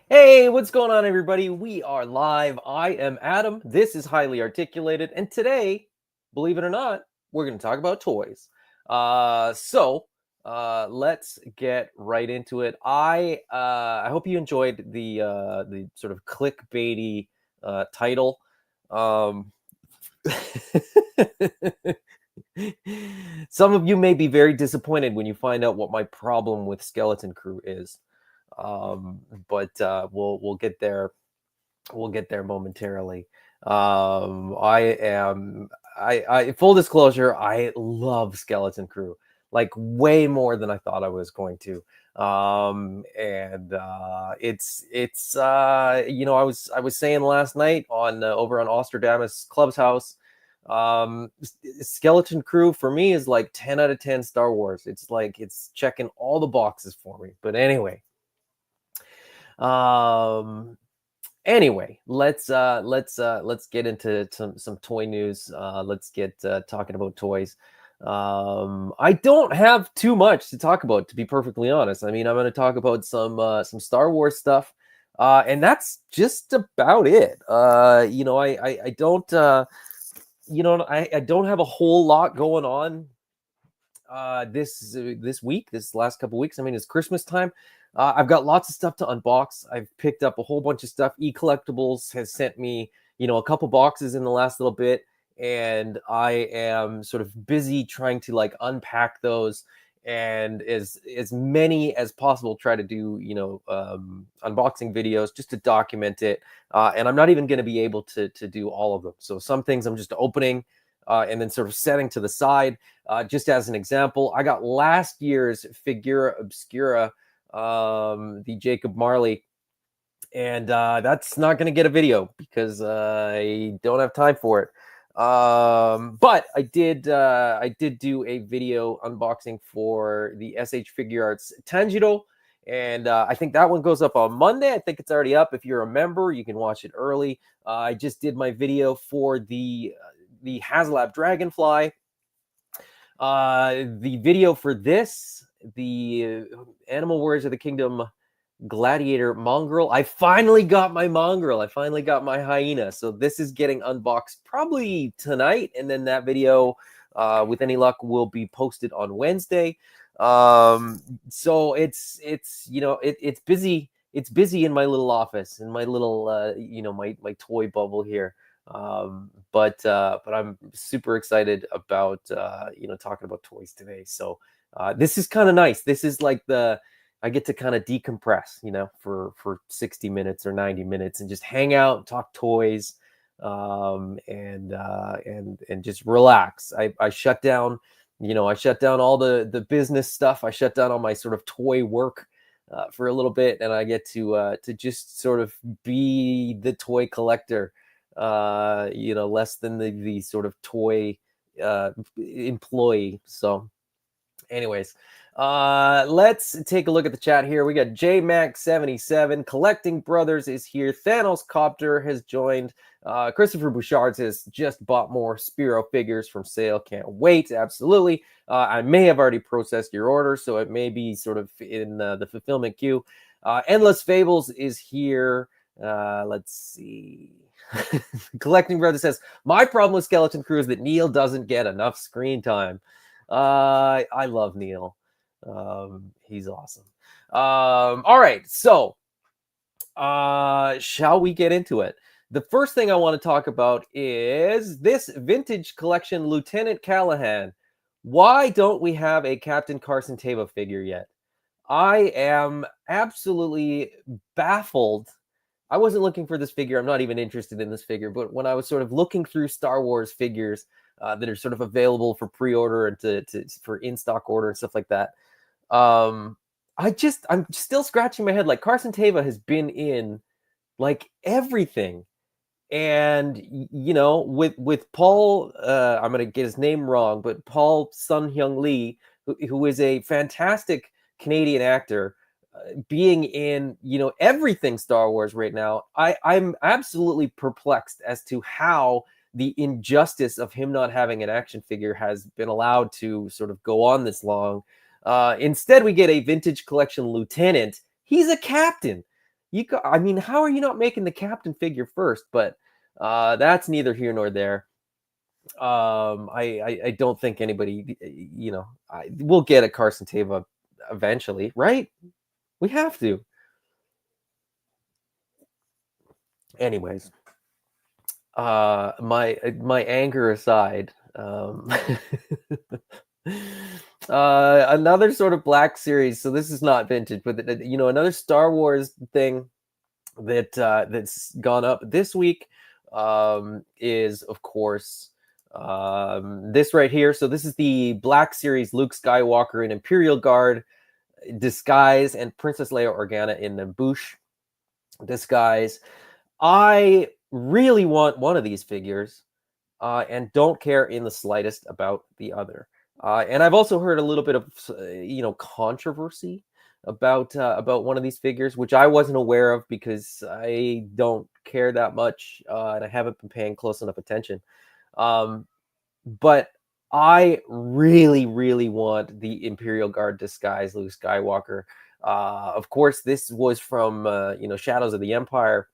Hey, what's going on, everybody? We are live. I am Adam. This is Highly Articulated. And today, believe it or not, we're going to talk about toys. Let's get right into it. I hope you enjoyed the sort of clickbaity title. Some of you may be very disappointed when you find out what my problem with Skeleton Crew is. But we'll get there. We'll get there momentarily. I full disclosure, I love Skeleton Crew, like way more than I thought I was going to. I was saying last night on over on Ostradamus Club's house. Skeleton Crew for me is like 10 out of 10 Star Wars. It's like it's checking all the boxes for me. But anyway, let's get into some toy news. Let's get talking about toys. I don't have too much to talk about, to be perfectly honest. I mean, I'm going to talk about some Star Wars stuff, and that's just about it. I don't I don't have a whole lot going on this week, this last couple weeks. I mean, it's Christmas time. I've got lots of stuff to unbox. I've picked up a whole bunch of stuff. eCollectibles has sent me, a couple boxes in the last little bit, and I am sort of busy trying to like unpack those and as many as possible try to do, unboxing videos just to document it. And I'm not even going to be able to do all of them. So some things I'm just opening and then sort of setting to the side. Just as an example, I got last year's Figura Obscura, the Jacob Marley, and that's not going to get a video because I don't have time for it. But I did do a video unboxing for the SH Figure Arts Tanjiro, and I think that one goes up on Monday. I think it's already up. If you're a member, you can watch it early. I just did my video for the HasLab Dragonfly. The video for this, the Animal Warriors of the Kingdom Gladiator Mongrel. I finally got my Mongrel. I finally got my hyena. So this is getting unboxed probably tonight, and then that video, with any luck, will be posted on Wednesday. So it's busy. It's busy in my little office, in my little my toy bubble here. But I'm super excited about talking about toys today. So this is kind of nice. This is like I get to kind of decompress, for 60 minutes or 90 minutes and just hang out and talk toys, and just relax. I shut down, I shut down all the business stuff. I shut down all my sort of toy work for a little bit, and I get to just sort of be the toy collector, less than the sort of toy employee. So anyways, let's take a look at the chat here. We got JMac77, Collecting Brothers is here. Thanos Copter has joined. Christopher Bouchard says, just bought more Spiro figures from sale. Can't wait. Absolutely. I may have already processed your order, so it may be sort of in the fulfillment queue. Endless Fables is here. Let's see. Collecting Brother says, my problem with Skeleton Crew is that Neil doesn't get enough screen time. I love Neil. He's awesome. All right, so shall we get into it? The first thing I want to talk about is this vintage collection, Lieutenant Callahan. Why don't we have a Captain Carson Teva figure yet? I am absolutely baffled. I wasn't looking for this figure. I'm not even interested in this figure. But when I was sort of looking through Star Wars figures that are sort of available for pre-order and for in-stock order and stuff like that, um, I'm still scratching my head. Like, Carson Teva has been in like everything. And with Paul, I'm gonna get his name wrong, but Paul Sun Hyung Lee, who is a fantastic Canadian actor, being in everything Star Wars right now, I'm absolutely perplexed as to how the injustice of him not having an action figure has been allowed to sort of go on this long. Instead, we get a vintage collection lieutenant. He's a captain. I mean, how are you not making the captain figure first? But that's neither here nor there. I don't think anybody, we'll get a Carson Teva eventually, right? We have to. Anyways, my anger aside, another sort of Black Series. So this is not vintage, but another Star Wars thing that's gone up this week is, of course, this right here. So this is the Black Series Luke Skywalker in Imperial Guard disguise and Princess Leia Organa in the Bouche disguise. I really want one of these figures and don't care in the slightest about the other. And I've also heard a little bit of controversy about one of these figures, which I wasn't aware of because I don't care that much and I haven't been paying close enough attention. But I really, really want the Imperial Guard disguise Luke Skywalker. Of course, this was from Shadows of the Empire,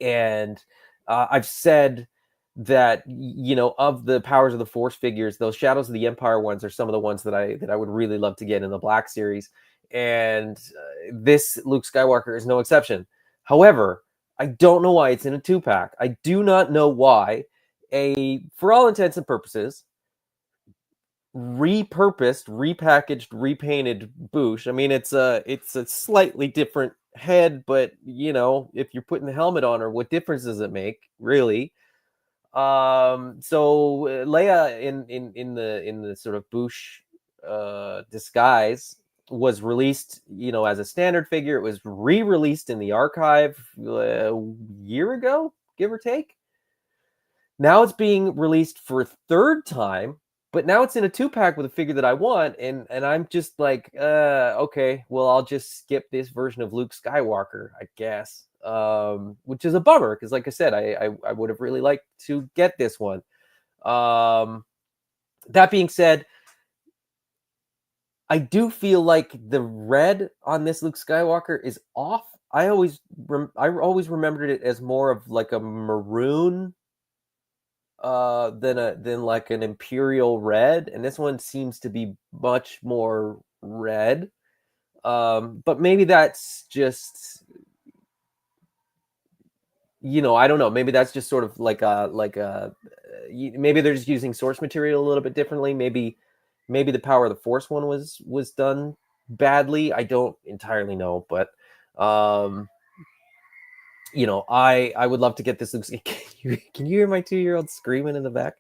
and I've said that of the Powers of the Force figures, those Shadows of the Empire ones are some of the ones that I would really love to get in the Black Series, and this Luke Skywalker is no exception. However, I don't know why it's in a 2-pack. I do not know why for all intents and purposes, repurposed, repackaged, repainted Bouche. I mean, it's a slightly different head, but if you're putting the helmet on her, what difference does it make, really? So Leia in the sort of Bouche disguise was released, as a standard figure. It was re-released in the archive a year ago, give or take. Now it's being released for a third time, but now it's in a 2-pack with a figure that I want, and I'm just like, okay, well, I'll just skip this version of Luke Skywalker, I guess. Which is a bummer because, like I said, I would have really liked to get this one. That being said, I do feel like the red on this Luke Skywalker is off. I always remembered it as more of like a maroon than like an imperial red, and this one seems to be much more red. But maybe that's just I don't know. Maybe that's just sort of like maybe they're just using source material a little bit differently. Maybe the Power of the Force one was done badly. I don't entirely know, but I would love to get this. Can you hear my 2-year-old screaming in the back?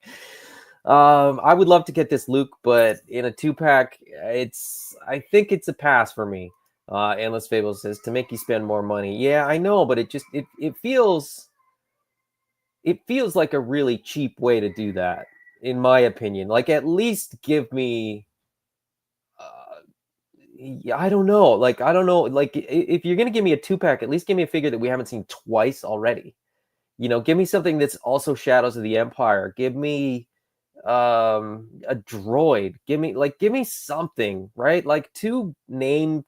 I would love to get this Luke, but in a 2-pack, I think it's a pass for me. Endless Fable says to make you spend more money. Yeah, I know, but it feels like a really cheap way to do that, in my opinion. Like, at least give me I don't know. Like, I don't know. Like, if you're gonna give me a 2-pack, at least give me a figure that we haven't seen twice already. Give me something that's also Shadows of the Empire. Give me a droid. Give me something, right? Like 2 named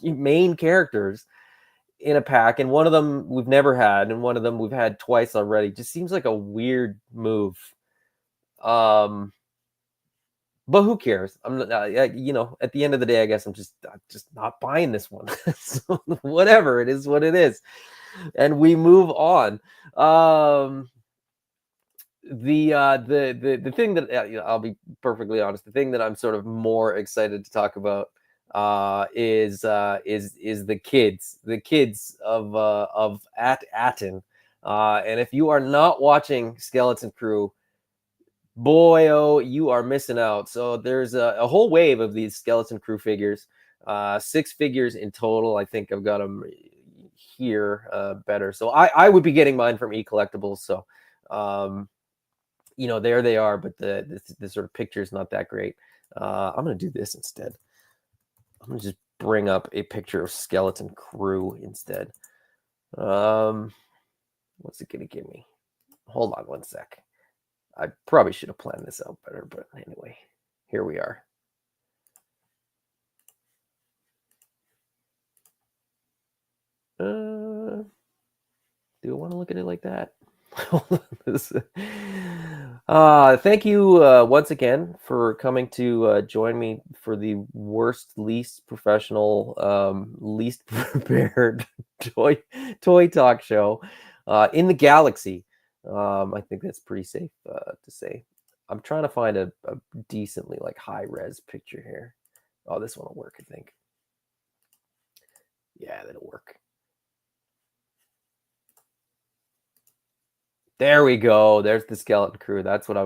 main characters in a pack, and one of them we've never had, and one of them we've had twice already. Just seems like a weird move. But who cares? I'm not, at the end of the day, I guess I'm just not buying this one. So whatever, it is what it is, and we move on. Um, the thing that I'll be perfectly honest, the thing that I'm sort of more excited to talk about is the kids of at Aten. And if you are not watching Skeleton Crew, boy, oh, you are missing out. So there's a whole wave of these Skeleton Crew figures, 6 figures in total. I think I've got them here better. So I would be getting mine from eCollectibles. So there they are, but the sort of picture is not that great. I'm gonna do this instead. I'm gonna just bring up a picture of Skeleton Crew instead. What's it gonna give me? Hold on one sec. I probably should have planned this out better, but anyway, here we are. Do I want to look at it like that? Thank you once again for coming to join me for the worst, least professional, least prepared toy talk show in the galaxy. I think that's pretty safe to say. I'm trying to find a decently like high res picture here. Oh, this one will work, I think. Yeah, that'll work. There we go. There's the Skeleton Crew. That's what I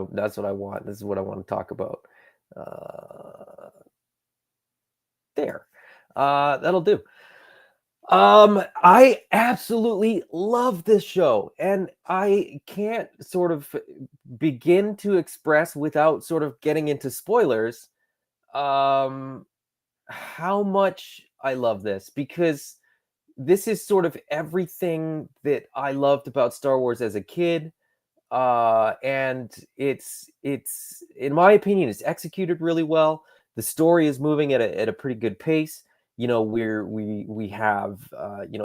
want. This is what I want to talk about. There. That'll do. I absolutely love this show, and I can't sort of begin to express without sort of getting into spoilers how much I love this, because this is sort of everything that I loved about Star Wars as a kid. And it's in my opinion, it's executed really well. The story is moving at a pretty good pace. We have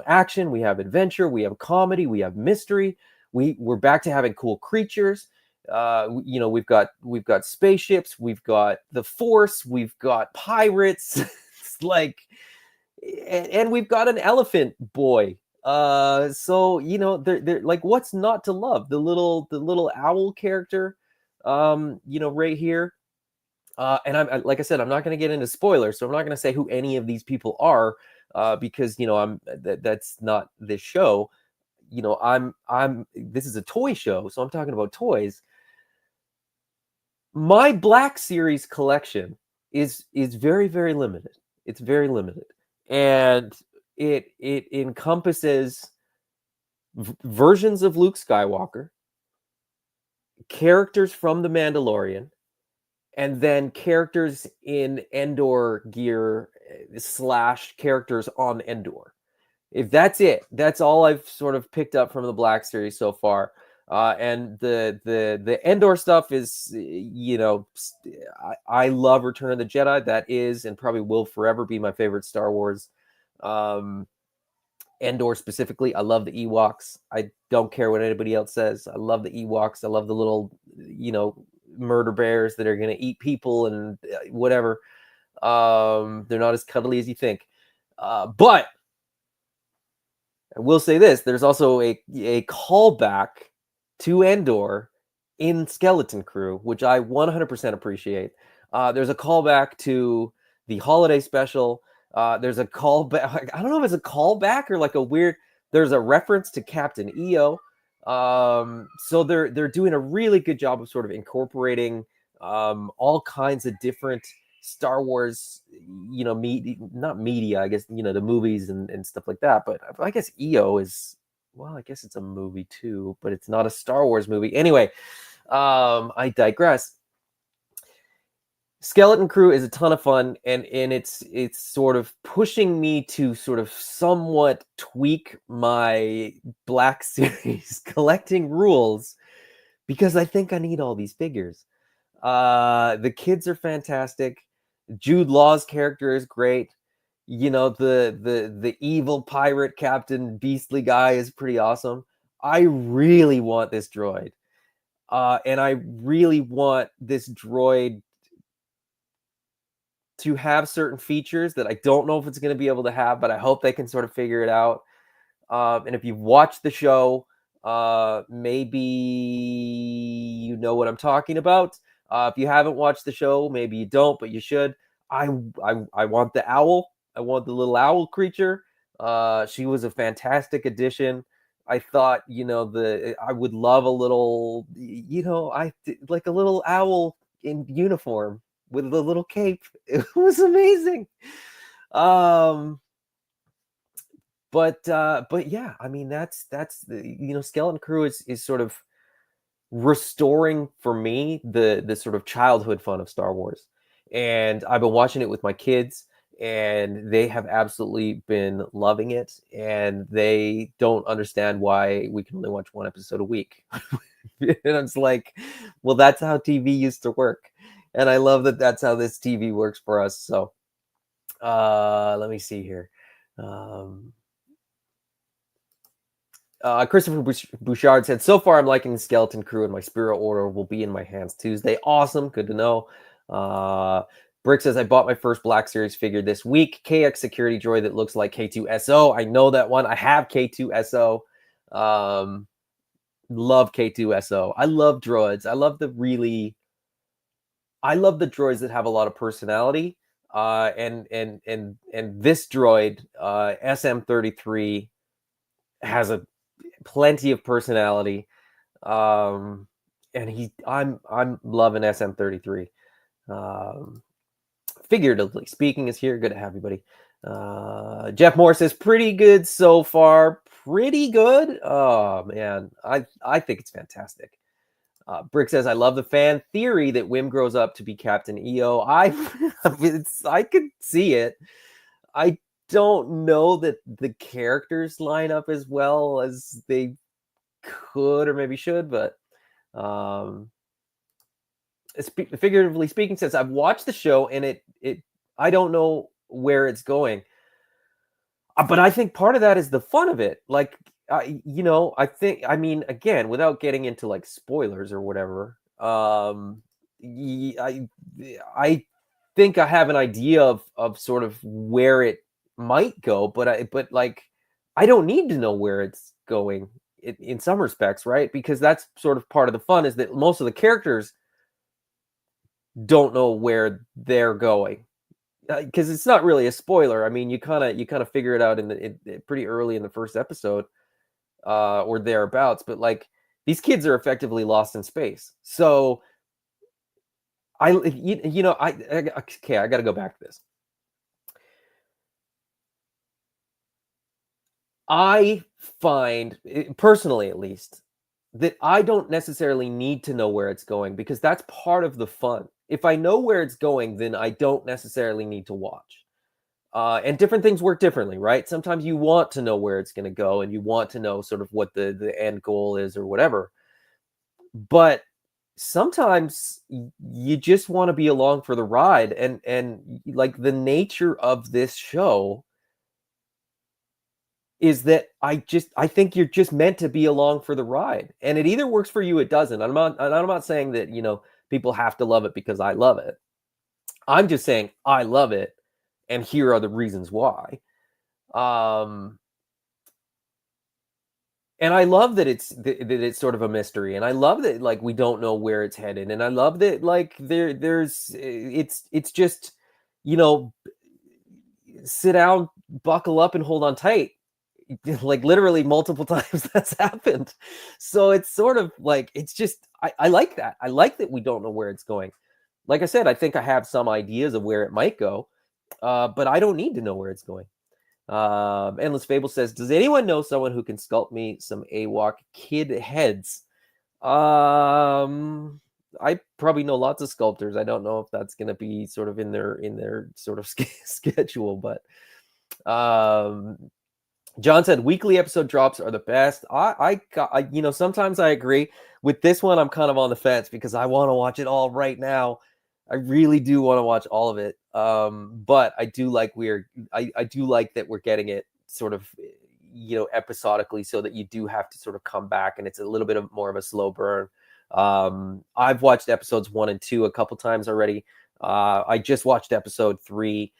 action, we have adventure, we have comedy, we have mystery. We're back to having cool creatures. We've got spaceships, we've got the Force, we've got pirates. It's like, and we've got an elephant boy. So they're like, what's not to love? The little owl character, right here. And like I said, I'm not going to get into spoilers, so I'm not going to say who any of these people are, because that's not this show. I'm this is a toy show, so I'm talking about toys. My Black Series collection is very, very limited. It's very limited, and it encompasses versions of Luke Skywalker, characters from The Mandalorian, and then characters in Endor gear / characters on Endor. If that's it, that's all I've sort of picked up from the Black Series so far. And the Endor stuff is, I love Return of the Jedi. That is and probably will forever be my favorite Star Wars. Endor specifically, I love the Ewoks. I don't care what anybody else says. I love the Ewoks. I love the little, murder bears that are going to eat people and whatever. They're not as cuddly as you think. But I will say this: there's also a callback to Endor in Skeleton Crew, which I 100% appreciate. There's a callback to the holiday special. There's a callback. I don't know if it's a callback or like a weird. There's a reference to Captain EO. So they're doing a really good job of sort of incorporating all kinds of different Star Wars, not media, I guess, the movies and stuff like that. But I guess EO is, well, I guess it's a movie too, but it's not a Star Wars movie. Anyway, I digress. Skeleton Crew is a ton of fun, and it's sort of pushing me to sort of somewhat tweak my Black Series collecting rules, because I think I need all these figures. The kids are fantastic. Jude Law's character is great. The evil pirate captain beastly guy is pretty awesome. I really want this droid. And I really want this droid to have certain features that I don't know if it's going to be able to have, but I hope they can sort of figure it out. And if you've watched the show, maybe you know what I'm talking about. If you haven't watched the show, maybe you don't, but you should. I want the owl. I want the little owl creature. She was a fantastic addition. I thought, I would love a little, like a little owl in uniform with a little cape. It was amazing. But yeah, I mean that's the Skeleton Crew is sort of restoring for me the sort of childhood fun of Star Wars. And I've been watching it with my kids, and they have absolutely been loving it, and they don't understand why we can only watch one episode a week. And it's like, well, that's how TV used to work. And I love that that's how this TV works for us. So let me see here. Christopher Bouchard said, so far I'm liking the Skeleton Crew, and my Spirit Order will be in my hands Tuesday. Awesome. Good to know. Brick says, I bought my first Black Series figure this week. KX security droid that looks like K2SO. I know that one. I have K2SO. Love K2SO. I love droids. I love the droids that have a lot of personality. And this droid, SM33, has plenty of personality. And I'm loving SM33. Figuratively speaking is here. Good to have you, buddy. Jeff Moore says, pretty good so far. Pretty good. Oh man, I think it's fantastic. Brick says, I love the fan theory that Wim grows up to be Captain EO. I could see it. I don't know that the characters line up as well as they could or maybe should, but figuratively speaking, since I've watched the show and it I don't know where it's going, but I think part of that is the fun of it. Like, I think, I mean, again, without getting into like spoilers or whatever, I think I have an idea of sort of where it might go, but I don't need to know where it's going in some respects, right? Because that's sort of part of the fun, is that most of the characters don't know where they're going, because it's not really a spoiler. I mean, you kind of figure it out in pretty early in the first episode, or thereabouts. But like, these kids are effectively lost in space. So I got to go back to this. I find, personally at least, that I don't necessarily need to know where it's going, because that's part of the fun. If I know where it's going, then I don't necessarily need to watch. And different things work differently, right? Sometimes you want to know where it's going to go, and you want to know sort of what the end goal is or whatever. But sometimes you just want to be along for the ride. And like, the nature of this show is that I think you're just meant to be along for the ride, and it either works for you, it doesn't. I'm not saying that, people have to love it because I love it. I'm just saying I love it, and here are the reasons why. And I love that it's sort of a mystery, and I love that, like, we don't know where it's headed, and I love that, like, it's just, sit down, buckle up, and hold on tight. Like, literally multiple times that's happened. So it's sort of like, it's just, I like that. I like that we don't know where it's going. Like I said, I think I have some ideas of where it might go, but I don't need to know where it's going. Endless Fable says, does anyone know someone who can sculpt me some AWOC kid heads? I probably know lots of sculptors. I don't know if that's going to be sort of in their sort of schedule, but John said, weekly episode drops are the best. Sometimes I agree. With this one, I'm kind of on the fence, because I want to watch it all right now. I really do want to watch all of it. But I do like I do like that we're getting it sort of, episodically, so that you do have to sort of come back, and it's a little bit more of a slow burn. I've watched episodes 1 and 2 a couple times already. I just watched episode 3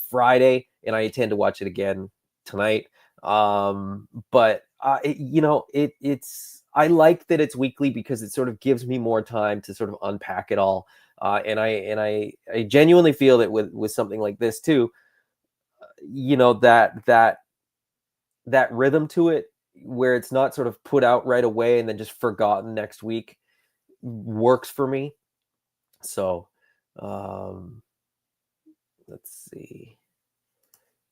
Friday, and I intend to watch it again tonight. But it's I like that it's weekly because it sort of gives me more time to sort of unpack it all. And I genuinely feel that with something like this too, that rhythm to it, where it's not sort of put out right away and then just forgotten next week, works for me. So, um, let's see.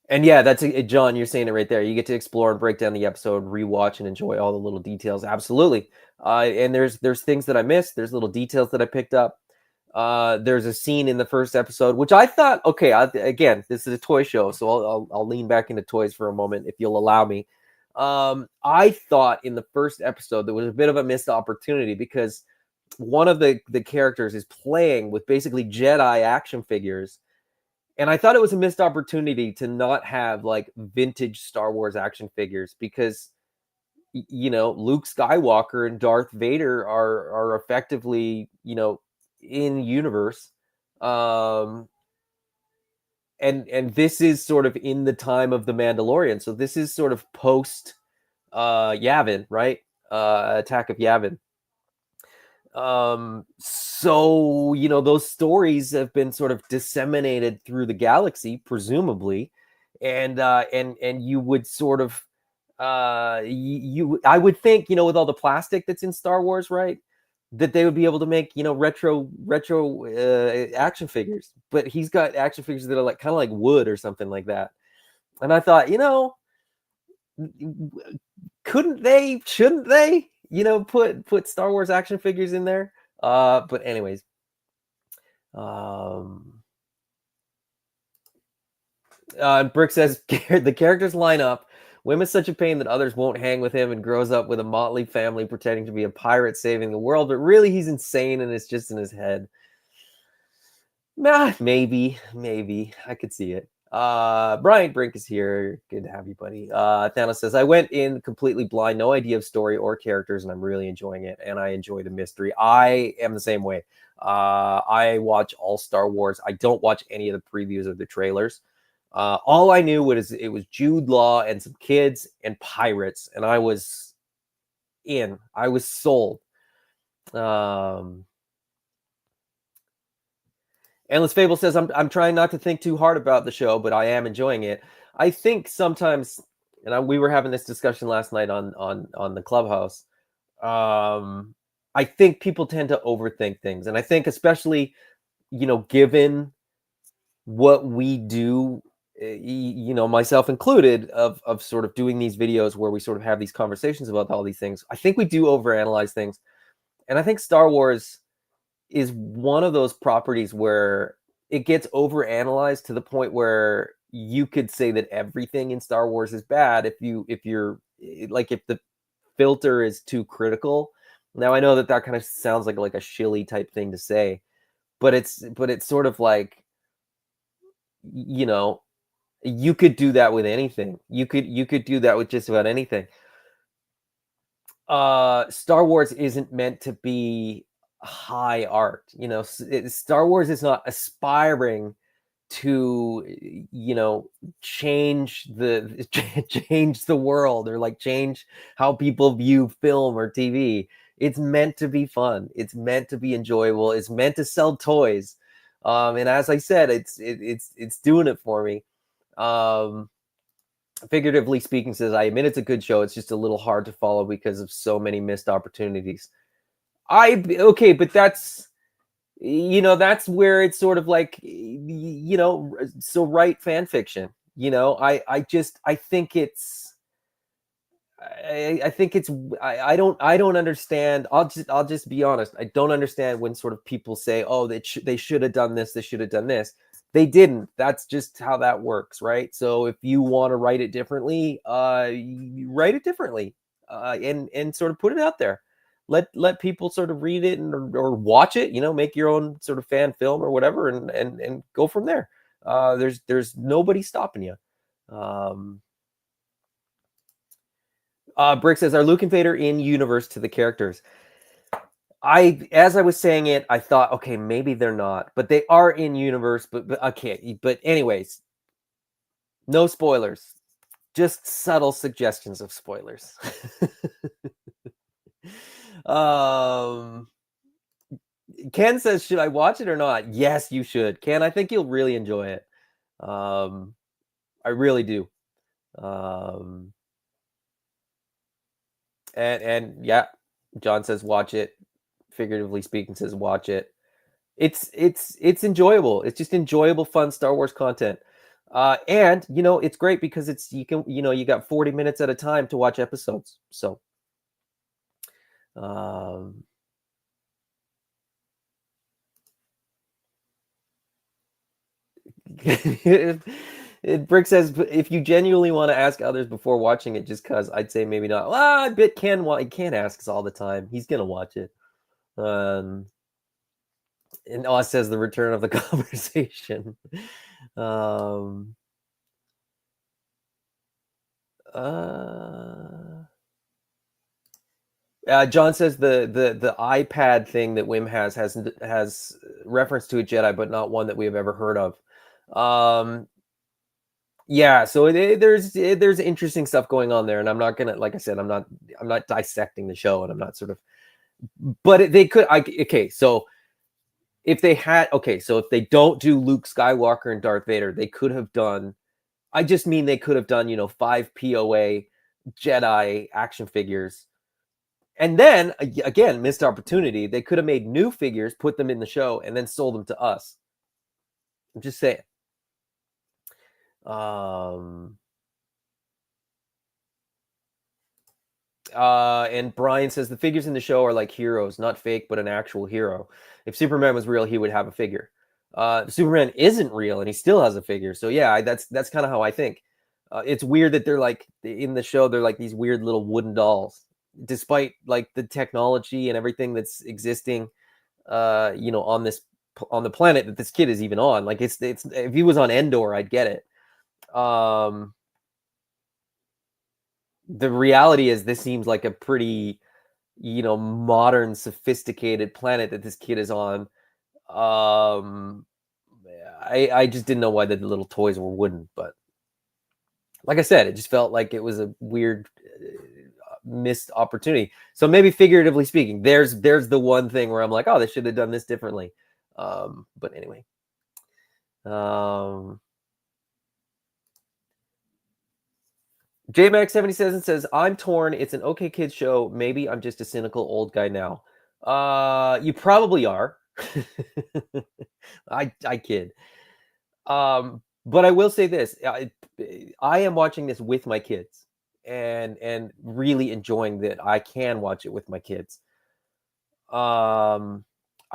And yeah, that's John. You're saying it right there. You get to explore and break down the episode, rewatch, and enjoy all the little details. Absolutely. And there's things that I missed. There's little details that I picked up. There's a scene in the first episode which I thought, okay, again, this is a toy show, so I'll lean back into toys for a moment if you'll allow me. I thought in the first episode there was a bit of a missed opportunity because one of the characters is playing with basically Jedi action figures. And I thought it was a missed opportunity to not have like vintage Star Wars action figures because Luke Skywalker and Darth Vader are effectively, in universe. And this is sort of in the time of the Mandalorian. So this is sort of post Yavin, right? Attack of Yavin. So those stories have been sort of disseminated through the galaxy, presumably, and you would sort of I would think, with all the plastic that's in Star Wars, right, that they would be able to make retro action figures. But he's got action figures that are like kind of like wood or something like that. And I thought, shouldn't they put Star Wars action figures in there? But anyways, Brick says the characters line up. Wim is such a pain that others won't hang with him and grows up with a motley family pretending to be a pirate saving the world, but really he's insane and it's just in his head. Maybe I could see it. Brian Brink is here. Good to have you, buddy. Thanos says, I went in completely blind, no idea of story or characters, and I'm really enjoying it, and I enjoy the mystery. I am the same way. I watch all Star Wars. I don't watch any of the previews or the trailers. All I knew was it was Jude Law and some kids and pirates, and I was in. I was sold. Endless Fable says, I'm trying not to think too hard about the show, but I am enjoying it. I think sometimes, and we were having this discussion last night on the Clubhouse. I think people tend to overthink things, and I think especially, given what we do, myself included, of sort of doing these videos where we sort of have these conversations about all these things. I think we do overanalyze things, and I think Star Wars is one of those properties where it gets overanalyzed to the point where you could say that everything in Star Wars is bad if you're like, if the filter is too critical. Now I know that kind of sounds like a shilly type thing to say, but it's sort of like, you could do that with anything. You could do that with just about anything. Star Wars isn't meant to be high art. Star Wars is not aspiring to change the world, or like change how people view film or TV. It's meant to be fun. It's meant to be enjoyable. It's meant to sell toys. And as I said, it's doing it for me. Figuratively speaking, says, I admit it's a good show. It's just a little hard to follow because of so many missed opportunities. Okay, but that's where it's sort of like, so write fan fiction. I think it's I don't understand. I'll just be honest. I don't understand when sort of people say, oh, they should have done this, they should have done this. They didn't. That's just how that works, right? So if you want to write it differently, you write it differently, and sort of put it out there. Let people sort of read it or watch it. Make your own sort of fan film or whatever, and go from there. There's nobody stopping you. Brick says, are Luke and Vader in universe to the characters? as I was saying it, I thought, okay, maybe they're not, but they are in universe. But okay, but anyways, no spoilers, just subtle suggestions of spoilers. um, Ken says, should I watch it or not? Yes, you should, Ken. I think you'll really enjoy it. I really do. Um, and yeah, John says watch it. Figuratively speaking, says watch it. It's enjoyable. It's just enjoyable, fun Star Wars content. And it's great because you got 40 minutes at a time to watch episodes. So um Brick says if you genuinely want to ask others before watching it, just cause I'd say maybe not. Well, I bet Ken asks all the time. He's gonna watch it. Um and Oz says the return of the conversation. Um uh John says the iPad thing that Wim has reference to a Jedi, but not one that we have ever heard of. Yeah, so there's interesting stuff going on there, and I'm not gonna, like I said, I'm not dissecting the show, and I'm not sort of, but they could. Okay, so if they don't do Luke Skywalker and Darth Vader, they could have done. I just mean they could have done 5 POA Jedi action figures. And then again, missed opportunity. They could have made new figures, put them in the show, and then sold them to us. I'm just saying. And Brian says the figures in the show are like heroes, not fake, but an actual hero. If Superman was real, he would have a figure. Superman isn't real, and he still has a figure. So yeah, that's kind of how I think. It's weird that they're like in the show, they're like these weird little wooden dolls, despite like the technology and everything that's existing, on the planet that this kid is even on. Like it's if he was on Endor, I'd get it. The reality is this seems like a pretty modern, sophisticated planet that this kid is on. I just didn't know why the little toys were wooden, but like I said, it just felt like it was a weird missed opportunity. So maybe figuratively speaking, there's the one thing where I'm like, oh, they should have done this differently. But anyway, JMax77 says, I'm torn. It's an okay kids show. Maybe I'm just a cynical old guy now. You probably are. I kid. But I will say this. I am watching this with my kids and really enjoying that I can watch it with my kids. I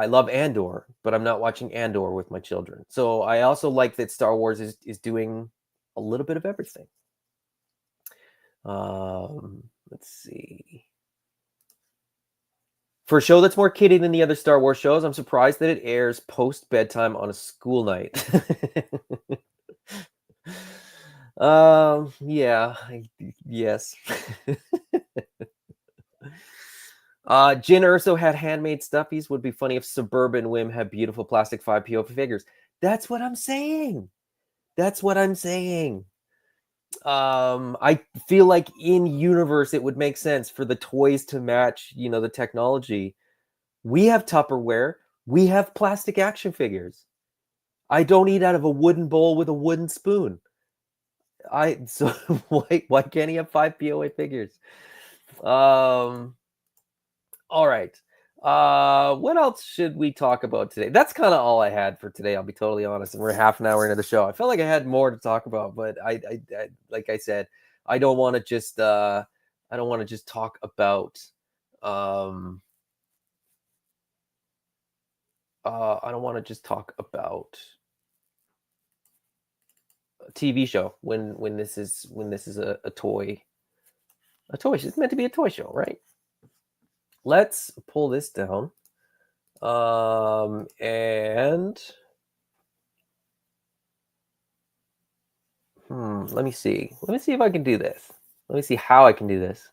love Andor, but I'm not watching Andor with my children. So I also like that Star Wars is doing a little bit of everything. Let's see. For a show that's more kiddie than the other Star Wars shows, I'm surprised that it airs post bedtime on a school night. Yeah, yes. Jin Urso had handmade stuffies. Would be funny if Suburban Whim had beautiful plastic 5PO figures. That's what I'm saying. That's what I'm saying. I feel like in universe it would make sense for the toys to match, the technology. We have Tupperware. We have plastic action figures. I don't eat out of a wooden bowl with a wooden spoon. So why can't he have 5 POA figures? All right. What else should we talk about today? That's kind of all I had for today. I'll be totally honest. And we're half an hour into the show. I felt like I had more to talk about, but I like I said, I don't want to just talk about I don't want to just talk about a TV show when this is a toy. A toy. It's meant to be a toy show, right? Let's pull this down. And let me see. Let me see if I can do this. Let me see how I can do this.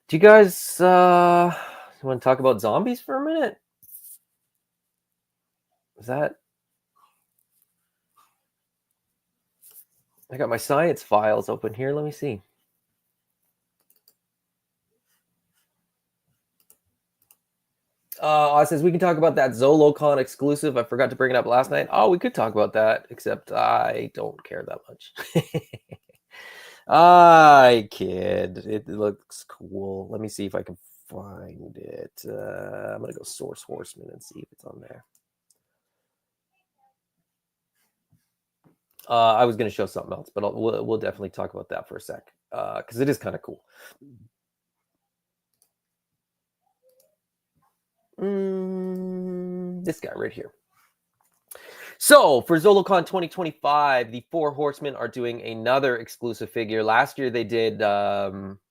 Do you guys want to talk about zombies for a minute? Is that? I got my science files open here. Let me see. Oz says we can talk about that ZoloCon exclusive. I forgot to bring it up last night. Oh, we could talk about that, except I don't care that much. I kid. It looks cool. Let me see if I can find it. I'm gonna go Source Horseman and see if it's on there. I was gonna show something else, but we'll definitely talk about that for a sec, because it is kind of cool. This guy right here. So for ZoloCon 2025, the Four Horsemen are doing another exclusive figure. Last year they did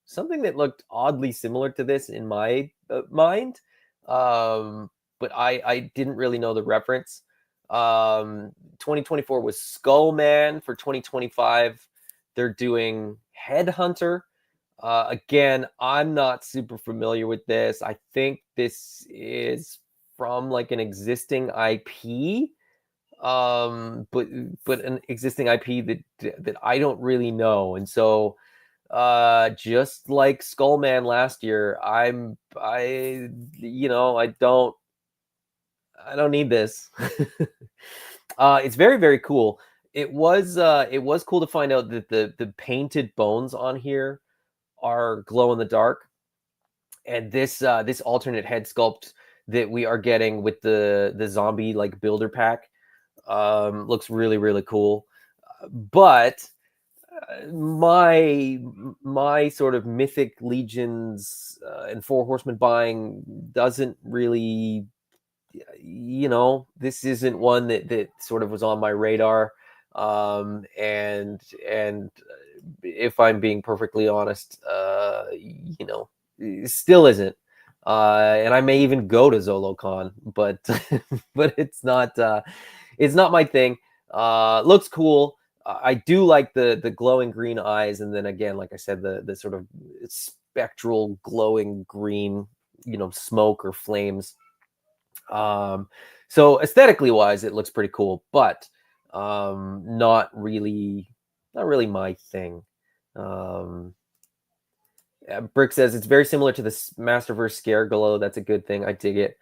something that looked oddly similar to this in my mind, but I didn't really know the reference. 2024 was Skullman. For 2025, they're doing Headhunter. Again, I'm not super familiar with this. I think this is from like an existing IP, but an existing IP that I don't really know. And so just like Skullman last year, I don't need this. It's very, very cool. It was cool to find out that the painted bones on here are glow in the dark, and this alternate head sculpt that we are getting with the zombie like builder pack looks really, really cool. But my sort of mythic legions and Four Horsemen buying doesn't really, this isn't one that sort of was on my radar. And if I'm being perfectly honest, it still isn't. And I may even go to ZoloCon, but but it's not my thing. Looks cool. I do like the glowing green eyes, and then again, like I said, the sort of spectral glowing green, smoke or flames. So aesthetically wise, it looks pretty cool, but not really my thing. Um, Brick says it's very similar to the Masterverse Scare Glow. That's a good thing. I dig it.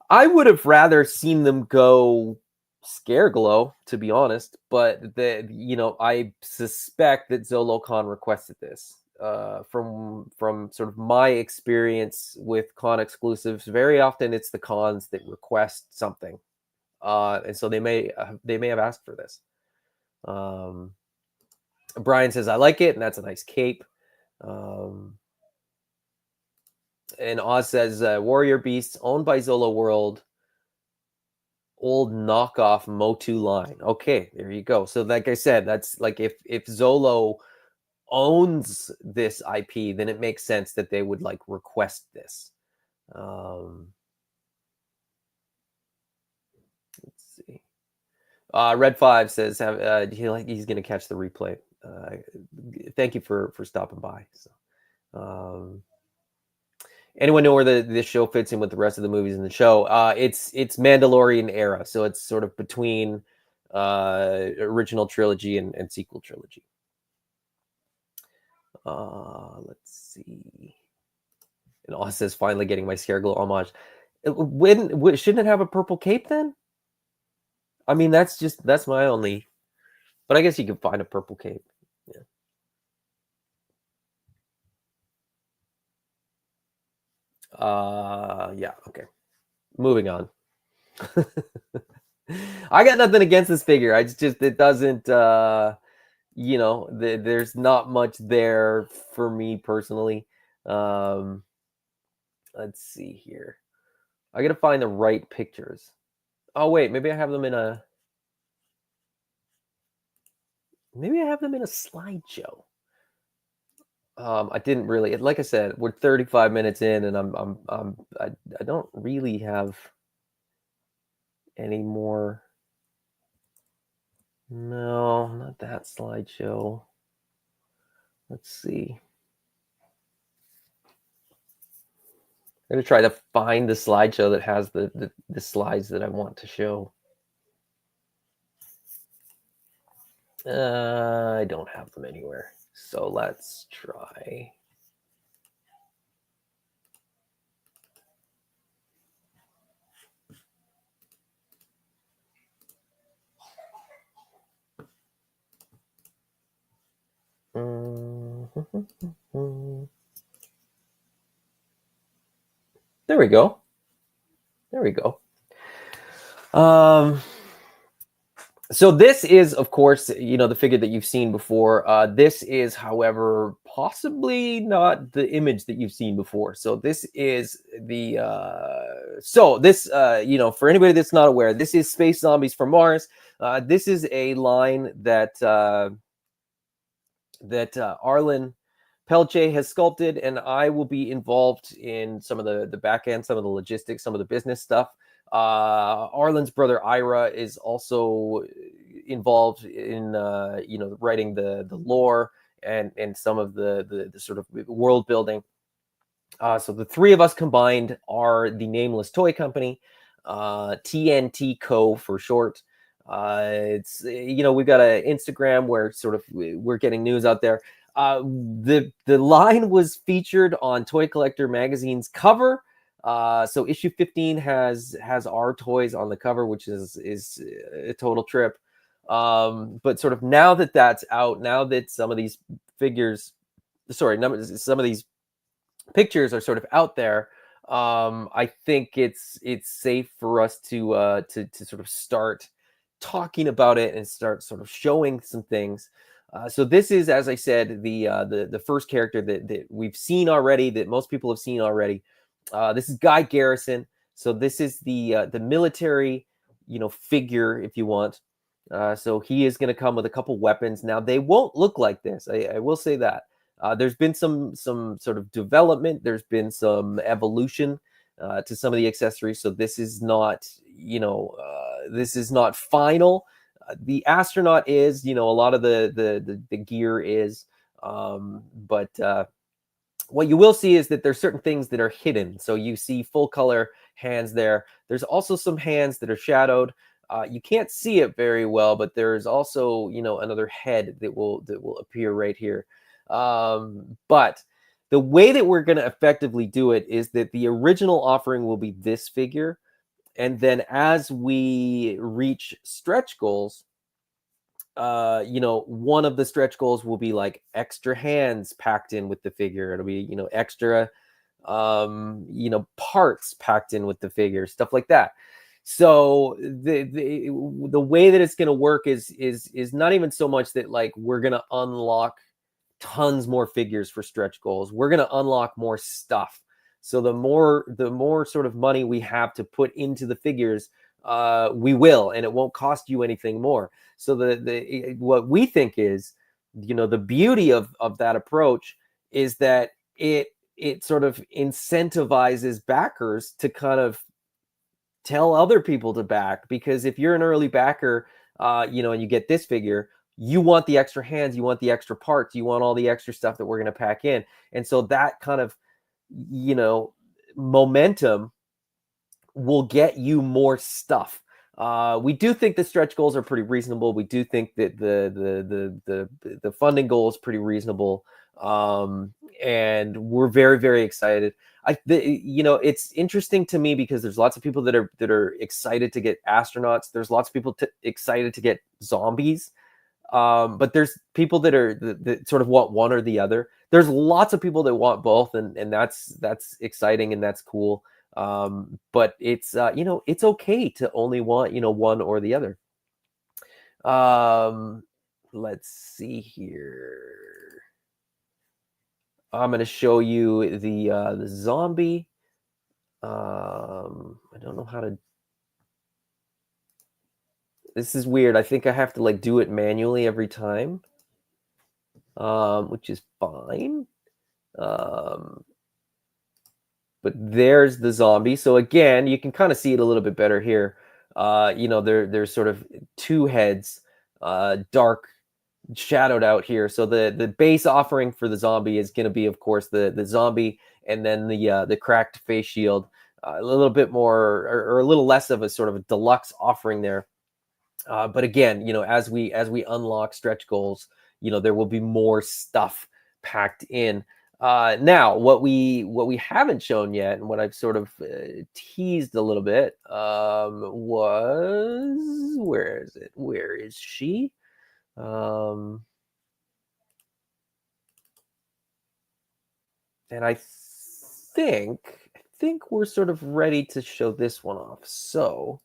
I would have rather seen them go Scare Glow, to be honest, but I suspect that ZoloCon requested this. From sort of my experience with con exclusives, very often it's the cons that request something, and so they may have asked for this. Um, Brian says I like it, and that's a nice cape. And Oz says Warrior Beasts owned by Zolo World, old knockoff Motu line. Okay, there you go. So like I said, that's like if Zolo owns this IP, then it makes sense that they would like request this. Let's see. Red 5 says he's going to catch the replay. Thank you for stopping by. So, anyone know where this show fits in with the rest of the movies in the show? It's Mandalorian era, so it's sort of between original trilogy and sequel trilogy. Let's see. And Oz says finally getting my Scareglow homage. Shouldn't it have a purple cape then? I mean, that's my only. But I guess you can find a purple cape. Yeah. Okay. Moving on. I got nothing against this figure. It doesn't. There's not much there for me personally. Let's see here. I gotta find the right pictures. Oh wait, maybe I have them in a. Maybe I have them in a slideshow. I didn't really, like I said, we're 35 minutes in, and I don't really have any more. No, not that slideshow. Let's see. I'm gonna try to find the slideshow that has the slides that I want to show. I don't have them anywhere. So let's try. There we go. There we go. So this is, of course, the figure that you've seen before. This is, however, possibly not the image that you've seen before. So this is the for anybody that's not aware, this is Space Zombies from Mars. This is a line that Arlen Pelche has sculpted, and I will be involved in some of the back end, some of the logistics, some of the business stuff. Arlen's brother Ira is also involved in writing the lore and some of the sort of world building. So the three of us combined are the Nameless Toy Company, TNT Co. for short. It's we've got an Instagram where sort of we're getting news out there. The line was featured on Toy Collector magazine's cover. So issue 15 has our toys on the cover, which is a total trip. But sort of now that that's out, now that some of these pictures are sort of out there, I think it's safe for us to sort of start talking about it and start sort of showing some things. So this is, as I said, the first character that we've seen already, that most people have seen already. This is Guy Garrison. So this is the military, figure, if you want. So he is going to come with a couple weapons. Now they won't look like this. I will say that. There's been some sort of development. There's been some evolution to some of the accessories. So this is not, this is not final. The astronaut is, a lot of the gear is, but what you will see is that there's certain things that are hidden. So you see full color hands there. There's also some hands that are shadowed. You can't see it very well, but there's also, another head that will appear right here. But the way that we're going to effectively do it is that the original offering will be this figure. And then as we reach stretch goals, one of the stretch goals will be like extra hands packed in with the figure. It'll be, extra, parts packed in with the figure, stuff like that. So the way that it's going to work is not even so much that like we're going to unlock tons more figures for stretch goals. We're going to unlock more stuff. So the more sort of money we have to put into the figures, we will, and it won't cost you anything more. So what we think is, the beauty of that approach is that it sort of incentivizes backers to kind of tell other people to back, because if you're an early backer, and you get this figure, you want the extra hands, you want the extra parts, you want all the extra stuff that we're going to pack in. And so that kind of, momentum will get you more stuff. We do think the stretch goals are pretty reasonable. We do think that the funding goal is pretty reasonable. And we're very, very excited. It's interesting to me because there's lots of people that are excited to get astronauts. There's lots of people excited to get zombies. But there's people that sort of want one or the other. There's lots of people that want both, and that's exciting and that's cool. But it's it's okay to only want one or the other. Let's see here. I'm going to show you the zombie. I don't know how to. This is weird. I think I have to like do it manually every time, which is fine. But there's the zombie. So again, you can kind of see it a little bit better here. There's sort of two heads, dark, shadowed out here. So the base offering for the zombie is going to be, of course, the zombie and then the cracked face shield, a little bit more or a little less of a sort of a deluxe offering there. But again, as we unlock stretch goals, there will be more stuff packed in. Now, what we haven't shown yet, and what I've sort of teased a little bit, was, where is it? Where is she? And I think we're sort of ready to show this one off. So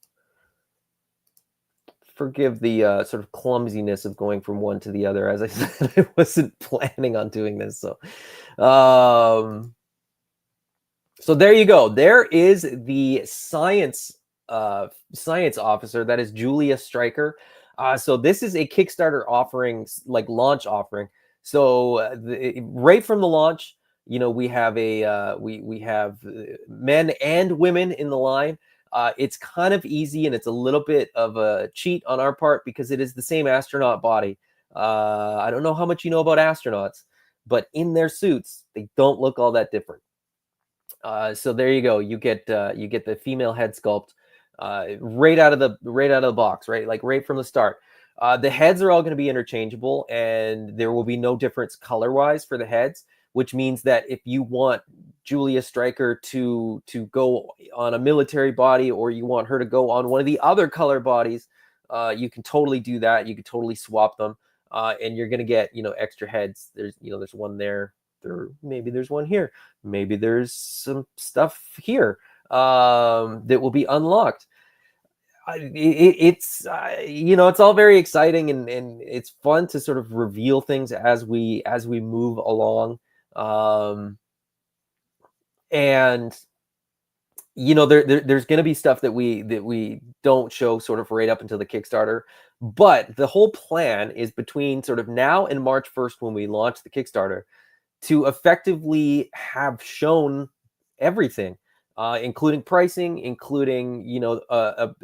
forgive the sort of clumsiness of going from one to the other. As I said, I wasn't planning on doing this. So there you go. There is the science officer. That is Julia Stryker. So this is a Kickstarter offering, like launch offering. So right from the launch, we have we have men and women in the line. It's kind of easy, and it's a little bit of a cheat on our part because it is the same astronaut body. I don't know how much you know about astronauts, but in their suits, they don't look all that different. So there you go. You get the female head sculpt right out of the box, right? Like right from the start. The heads are all going to be interchangeable, and there will be no difference color-wise for the heads, which means that if you want Julia Stryker to go on a military body, or you want her to go on one of the other color bodies, you can totally do that. You can totally swap them, and you're going to get extra heads. There's one there. Maybe there's one here. Maybe there's some stuff here that will be unlocked. It's it's all very exciting, and it's fun to sort of reveal things as we move along. And there's going to be stuff that we don't show sort of right up until the Kickstarter, but the whole plan is between sort of now and March 1st, when we launch the Kickstarter, to effectively have shown everything, including pricing, including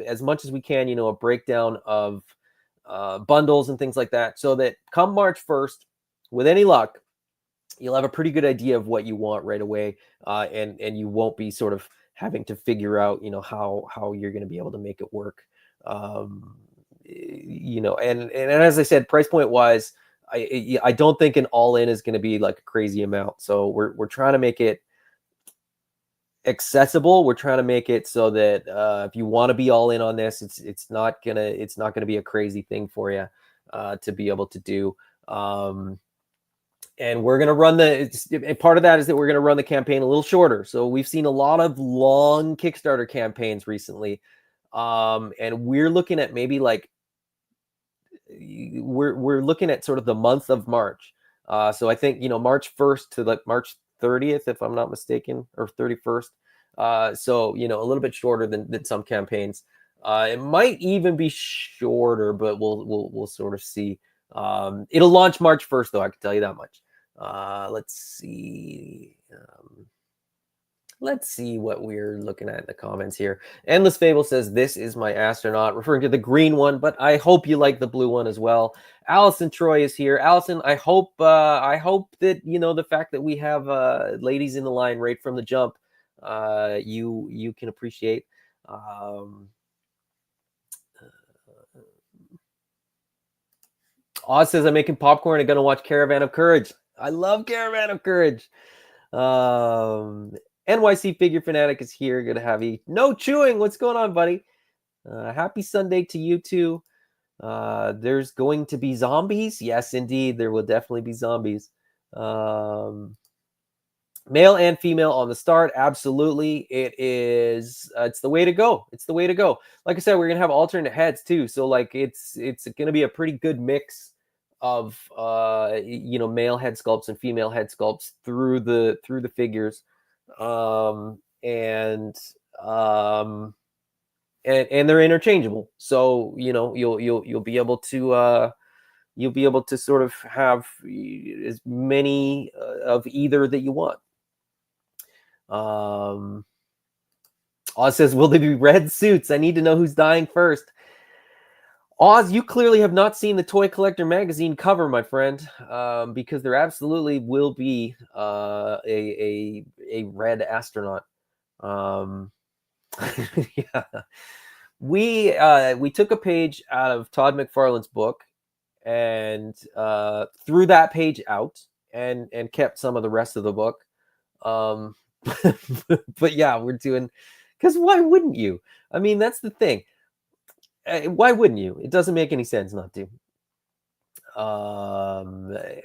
as much as we can, a breakdown of bundles and things like that, so that come March 1st, with any luck, you'll have a pretty good idea of what you want right away, and you won't be sort of having to figure out how you're going to be able to make it work. And as I said, price point wise, I don't think an all-in is going to be like a crazy amount. So we're trying to make it accessible. We're trying to make it so that if you want to be all in on this, it's not gonna be a crazy thing for you to be able to do. And we're gonna run part of that is that we're gonna run the campaign a little shorter. So we've seen a lot of long Kickstarter campaigns recently, and we're looking at maybe like we're looking at sort of the month of March. So I think March 1st to like March 30th, if I'm not mistaken, or 31st. So a little bit shorter than some campaigns. It might even be shorter, but we'll sort of see. It'll launch March 1st, though, I can tell you that much. Let's see. Let's see what we're looking at in the comments here. Endless Fable says, "This is my astronaut," referring to the green one, but I hope you like the blue one as well. Allison Troy is here. Allison, I hope that the fact that we have ladies in the line right from the jump, you can appreciate. Oz says, "I'm making popcorn and gonna watch Caravan of Courage." I love Caravan of Courage. NYC Figure Fanatic is here. Good to have you. No chewing. What's going on, buddy? Happy Sunday to you too. There's going to be zombies. Yes, indeed. There will definitely be zombies. Male and female on the start. Absolutely. It's the way to go. It's the way to go. Like I said, we're going to have alternate heads too. So like it's going to be a pretty good mix of male head sculpts and female head sculpts through the figures. And they're interchangeable, so you'll be able to sort of have as many of either that you want. Oz says, "Will they be red suits? I need to know who's dying first." Oz, you clearly have not seen the Toy Collector magazine cover, my friend, because there absolutely will be a red astronaut. Um, yeah, we took a page out of Todd McFarlane's book and threw that page out and kept some of the rest of the book. But yeah, we're doing, because why wouldn't you? I mean, that's the thing. Why wouldn't you? It doesn't make any sense not to.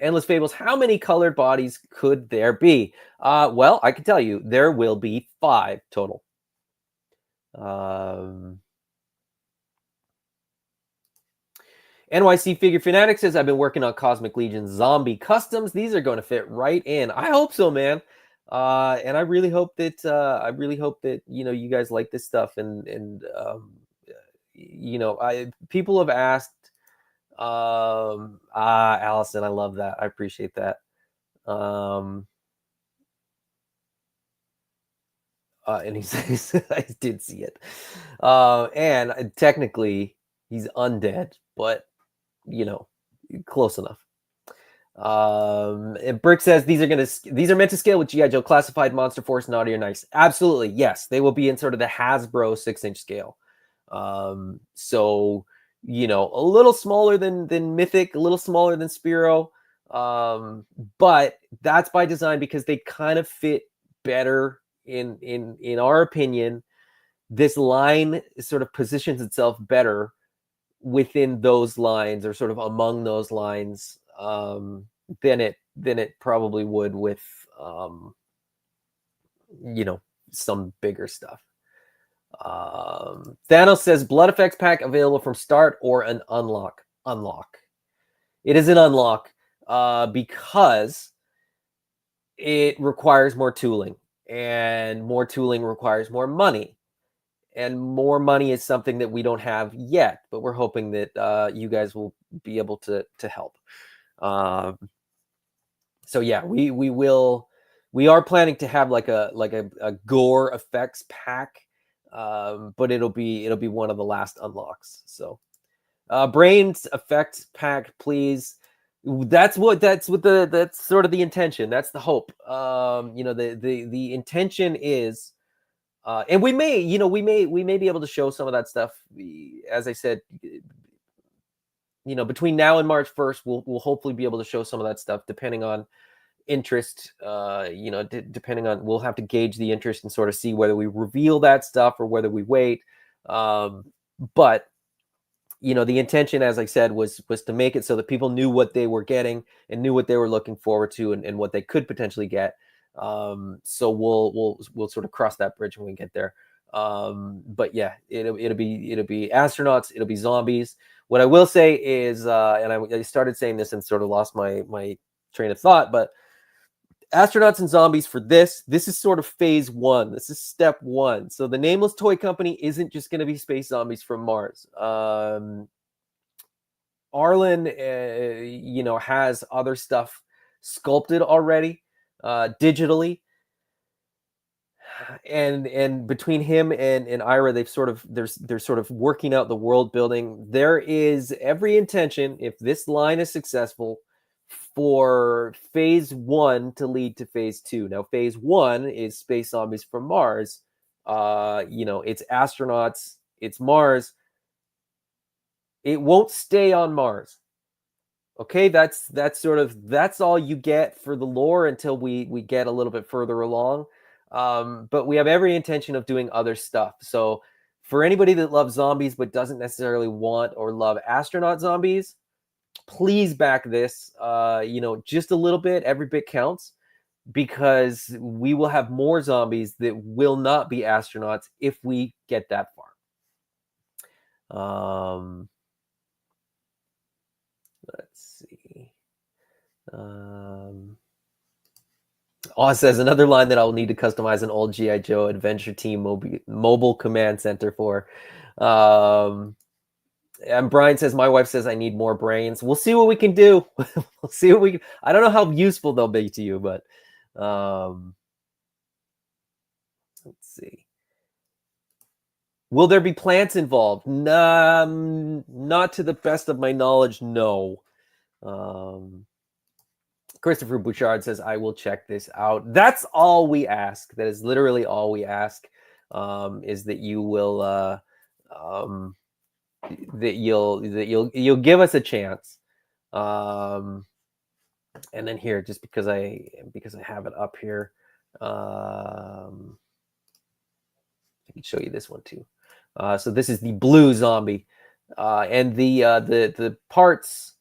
Endless Fables. How many colored bodies could there be? Well, I can tell you there will be 5 total. NYC Figure Fanatic says, I've been working on Cosmic Legion zombie customs. These are going to fit right in. I hope so, man. And I really hope that you guys like this stuff, and people have asked. Allison, I love that. I appreciate that. And he says, I did see it. And technically, he's undead, but close enough. And Brick says these are meant to scale with G.I. Joe Classified, Monster Force, Naughty or Nice. Absolutely, yes, they will be in sort of the Hasbro 6-inch scale. So a little smaller than Mythic, a little smaller than Spiro, but that's by design because they kind of fit better in our opinion. This line sort of positions itself better within those lines, or sort of among those lines, than it probably would with some bigger stuff. Thanos says blood effects pack available from start or an unlock. It is an unlock because it requires more tooling, and more tooling requires more money, and more money is something that we don't have yet, but we're hoping that you guys will be able to help. So yeah, we are planning to have like a gore effects pack, but it'll be one of the last unlocks. So brains effect pack, please. That's sort of the intention. That's the hope. The intention is, and we may be able to show some of that stuff. As I said, between now and March 1st, we'll hopefully be able to show some of that stuff, depending on interest. Depending on, we'll have to gauge the interest and sort of see whether we reveal that stuff or whether we wait. But the intention, as I said, was to make it so that people knew what they were getting and knew what they were looking forward to, and what they could potentially get. So we'll sort of cross that bridge when we get there. But yeah, it'll be astronauts, it'll be zombies. What I will say is, and I started saying this and sort of lost my train of thought, but astronauts and zombies for this is sort of phase 1. This is step 1. So the Nameless Toy Company isn't just going to be space zombies from Mars. Arlen, has other stuff sculpted already, digitally, and between him and Ira, they're sort of working out the world building. There is every intention, if this line is successful, for phase 1 to lead to phase 2. Now, phase 1 is space zombies from Mars. It's astronauts, it's Mars. It won't stay on Mars. Okay, that's all you get for the lore until we get a little bit further along. But we have every intention of doing other stuff. So for anybody that loves zombies but doesn't necessarily want or love astronaut zombies, please back this. Just a little bit. Every bit counts, because we will have more zombies that will not be astronauts if we get that far. Let's see. Oz says another line that I'll need to customize an old G.I. Joe Adventure Team mobile command center for. And Brian says, my wife says I need more brains. We'll see what we can do. We'll see what we can. I don't know how useful they'll be to you, but let's see. Will there be plants involved? Not to the best of my knowledge, no. Christopher Bouchard says, I will check this out. That's all we ask. That is literally all we ask, is that you will that you'll give us a chance. And then here, just because I have it up here, I can show you this one too. So this is the blue zombie, and the parts.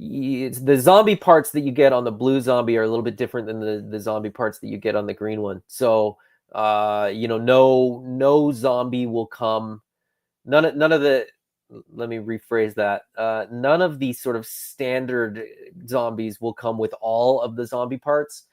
It's the zombie parts that you get on the blue zombie are a little bit different than the zombie parts that you get on the green one. So no zombie will come. None of the, let me rephrase that. None of the sort of standard zombies will come with all of the zombie parts.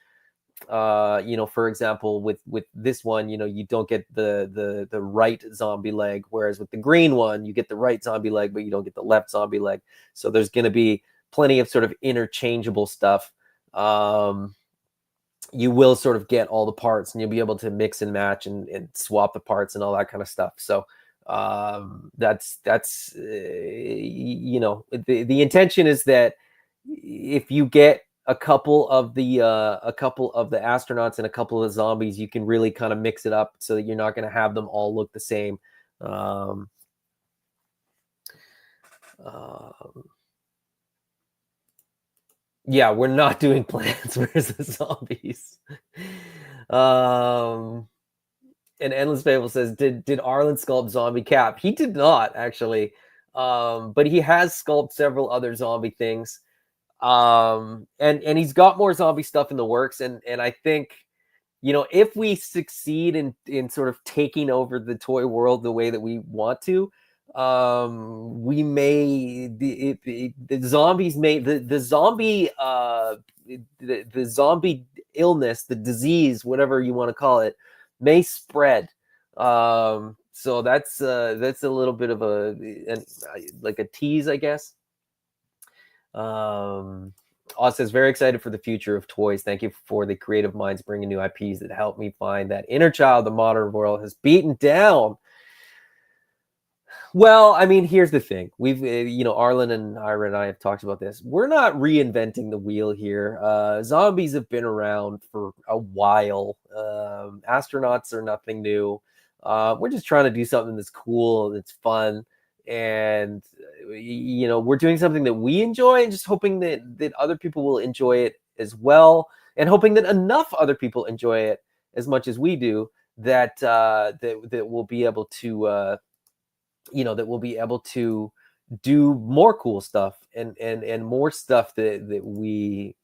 For example, with this one, you don't get the right zombie leg, whereas with the green one, you get the right zombie leg, but you don't get the left zombie leg. So there's going to be plenty of sort of interchangeable stuff. You will sort of get all the parts, and you'll be able to mix and match and swap the parts and all that kind of stuff. So that's the intention is that if you get a couple of the astronauts and a couple of the zombies, you can really kind of mix it up so that you're not going to have them all look the same. Yeah, we're not doing Plants vs. Zombies. And Endless Fable says, did Arlen sculpt Zombie Cap? He did not, actually. But he has sculpted several other zombie things. And he's got more zombie stuff in the works. And I think, if we succeed in sort of taking over the toy world the way that we want to, we may the zombies may the zombie the zombie illness, the disease, whatever you want to call it, may spread. So that's a little bit of like a tease, I guess. Oz says, very excited for the future of toys. Thank you for the creative minds bringing new IPs that help me find that inner child the modern world has beaten down. Well, I mean, here's the thing. We've, Arlen and Ira and I have talked about this. We're not reinventing the wheel here. Zombies have been around for a while. Astronauts are nothing new. We're just trying to do something that's cool, that's fun. And, we're doing something that we enjoy and just hoping that other people will enjoy it as well. And hoping that enough other people enjoy it as much as we do, that we'll be able to, that we'll be able to do more cool stuff and more stuff that we,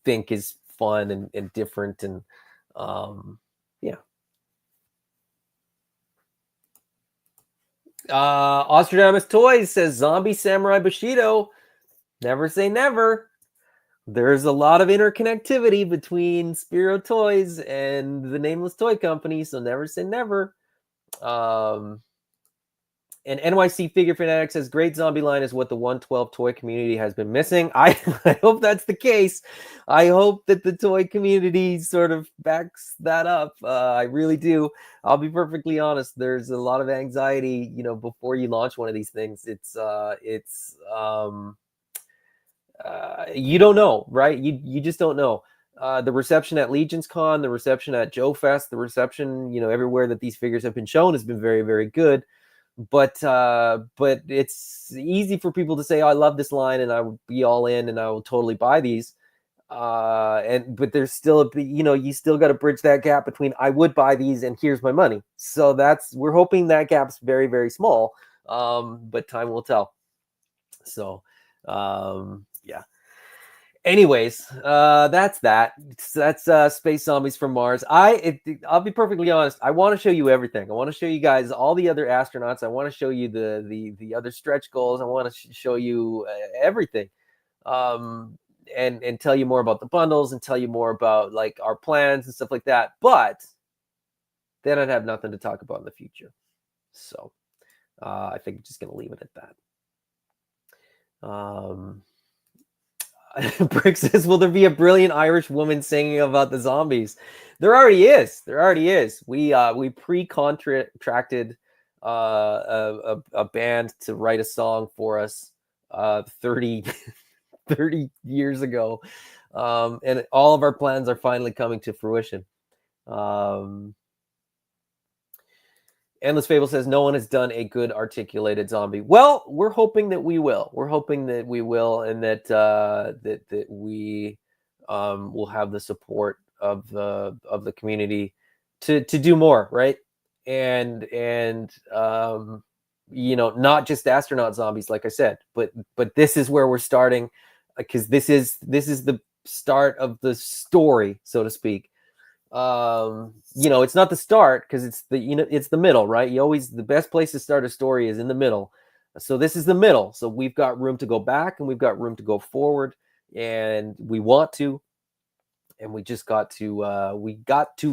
think is fun and different. And yeah. Ostradamus Toys says, Zombie Samurai Bushido. Never say never. There's a lot of interconnectivity between Spiro Toys and the Nameless Toy Company, so never say never. And NYC Figure Fanatic says, great zombie line is what the 112 toy community has been missing. I hope that's the case. I hope that the toy community sort of backs that up. I really do. I'll be perfectly honest. There's a lot of anxiety, before you launch one of these things. You don't know, right? You just don't know. The reception at Legion's Con, the reception at Joe Fest, the reception, everywhere that these figures have been shown has been very, very good. But it's easy for people to say, oh, I love this line and I will be all in and I will totally buy these. But there's still you still got to bridge that gap between I would buy these and here's my money. So we're hoping that gap's very, very small. But time will tell. So yeah. Anyways, that's Space Zombies from Mars. I'll be perfectly honest. I want to show you everything. I want to show you guys all the other astronauts. I want to show you the other stretch goals. I want to show you everything, and tell you more about the bundles and tell you more about like our plans and stuff like that. But then I'd have nothing to talk about in the future. So I think I'm just gonna leave it at that. Brick says, will there be a brilliant Irish woman singing about the zombies? There already is. There already is. We pre-contracted a band to write a song for us 30 30 years ago. And all of our plans are finally coming to fruition. Endless Fable says no one has done a good articulated zombie. Well, we're hoping that we will. We're hoping that we will, and that that we will have the support of the community to do more, right? And you know, not just astronaut zombies, like I said, but this is where we're starting, because this is the start of the story, so to speak. You know, it's not the start, because it's the, you know, it's the middle, right? You always, the best place to start a story is in the middle. So this is the middle. So we've got room to go back, and we've got room to go forward, and we want to, and we just got to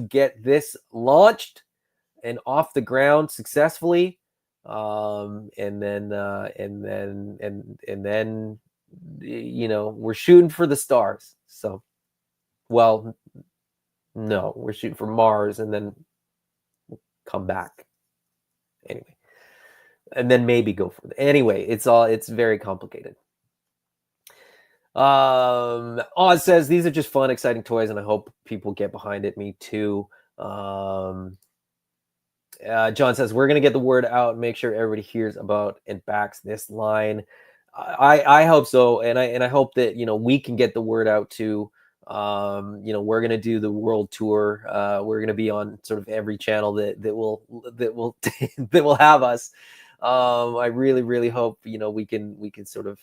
get this launched and off the ground successfully. And then you know, we're shooting for the stars. So, well, no, we're shooting for Mars, and then we'll come back anyway, and then maybe go for it. Anyway, it's very complicated. Oz says these are just fun, exciting toys, and I hope people get behind it. Me too. John says we're gonna get the word out and make sure everybody hears about and backs this line. I hope so, and I hope that, you know, we can get the word out too. You know, we're gonna do the world tour. We're gonna be on sort of every channel that will that will have us. I really hope, you know, we can sort of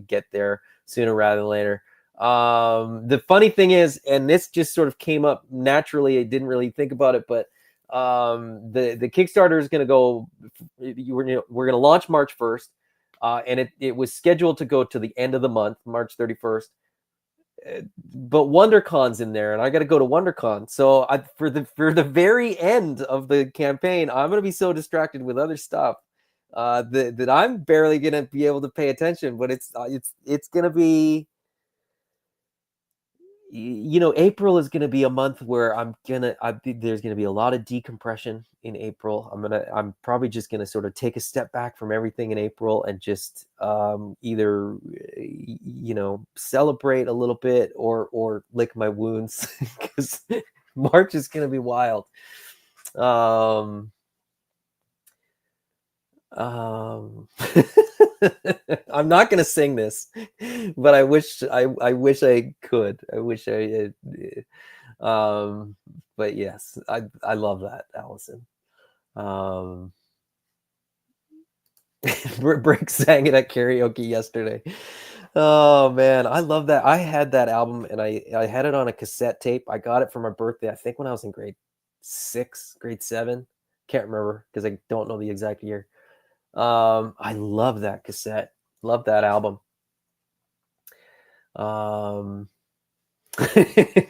get there sooner rather than later. The funny thing is, and this just sort of came up naturally, I didn't really think about it, but the Kickstarter is going to go, we're going to launch March 1st, and it was scheduled to go to the end of the month, March 31st. But WonderCon's in there, and I got to go to WonderCon. So for the very end of the campaign, I'm going to be so distracted with other stuff that I'm barely going to be able to pay attention. But it's going to be, you know, April is going to be a month where there's going to be a lot of decompression in April. I'm probably just going to sort of take a step back from everything in April and just either, you know, celebrate a little bit or lick my wounds, because March is going to be wild. I'm not going to sing this, but I wish I could. I wish I but yes, I love that, Allison. Brick sang it at karaoke yesterday. Oh man, I love that. I had that album, and I had it on a cassette tape. I got it for my birthday, I think when I was in grade 7. Can't remember, because I don't know the exact year. I love that cassette. Love that album.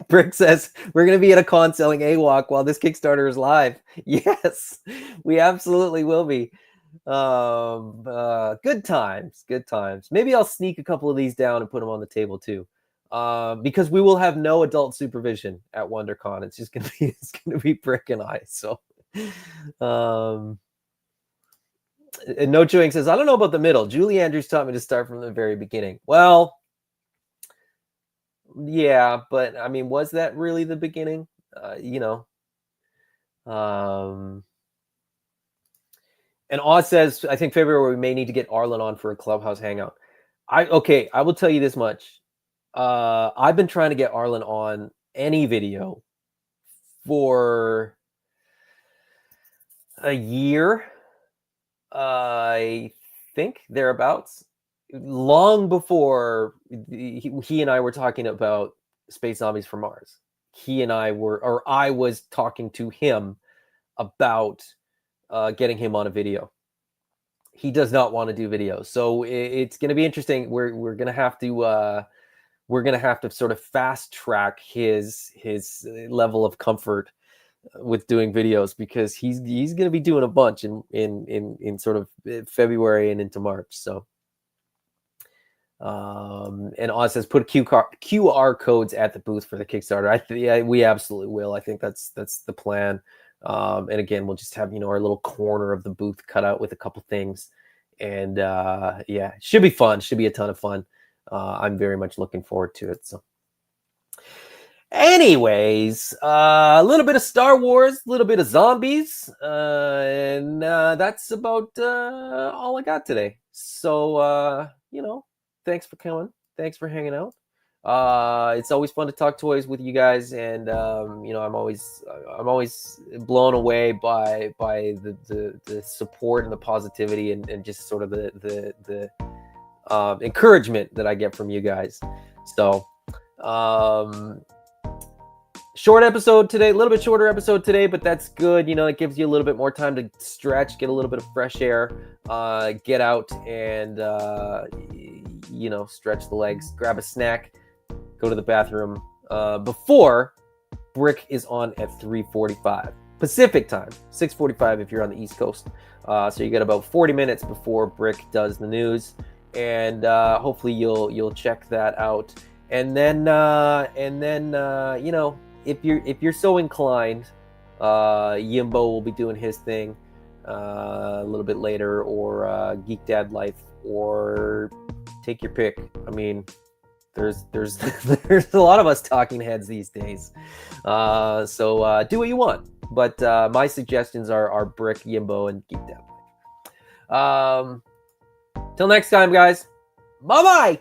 Brick says we're going to be at a con selling AWOC while this Kickstarter is live. Yes, we absolutely will be. Good times. Maybe I'll sneak a couple of these down and put them on the table too. Because we will have no adult supervision at WonderCon. It's just going to be Brick and I. So, and No Chewing says, I don't know about the middle. Julie Andrews taught me to start from the very beginning. Well, yeah, but I mean, was that really the beginning? You know. And Oz says, I think February we may need to get Arlen on for a Clubhouse hangout. I will tell you this much. I've been trying to get Arlen on any video for a year. I think thereabouts. Long before he and I were talking about Space Zombies from Mars. I was talking to him about getting him on a video. He does not want to do videos, so it's going to be interesting. We're going to have to sort of fast track his level of comfort with doing videos, because he's going to be doing a bunch in sort of February and into March. So And Oz says put QR codes at the booth for the Kickstarter. Yeah, we absolutely will. I think that's the plan. And again, we'll just have, you know, our little corner of the booth cut out with a couple things, and yeah, should be fun. Should be a ton of fun. I'm very much looking forward to it. So. Anyways, a little bit of Star Wars, a little bit of zombies, and that's about all I got today. So, you know, thanks for coming. Thanks for hanging out. It's always fun to talk toys with you guys, and you know, I'm always blown away by the support and the positivity and just sort of the encouragement that I get from you guys. So. Short episode today, a little bit shorter episode today, but that's good. You know, it gives you a little bit more time to stretch, get a little bit of fresh air, get out and, you know, stretch the legs, grab a snack, go to the bathroom before Brick is on at 3:45 Pacific time, 6:45 if you're on the East Coast. So you got about 40 minutes before Brick does the news, and hopefully you'll check that out. And then you know, if you're so inclined, Yimbo will be doing his thing a little bit later, or Geek Dad Life, or take your pick. I mean, there's there's a lot of us talking heads these days, so do what you want. But my suggestions are Brick, Yimbo, and Geek Dad Life. Till next time, guys. Bye bye.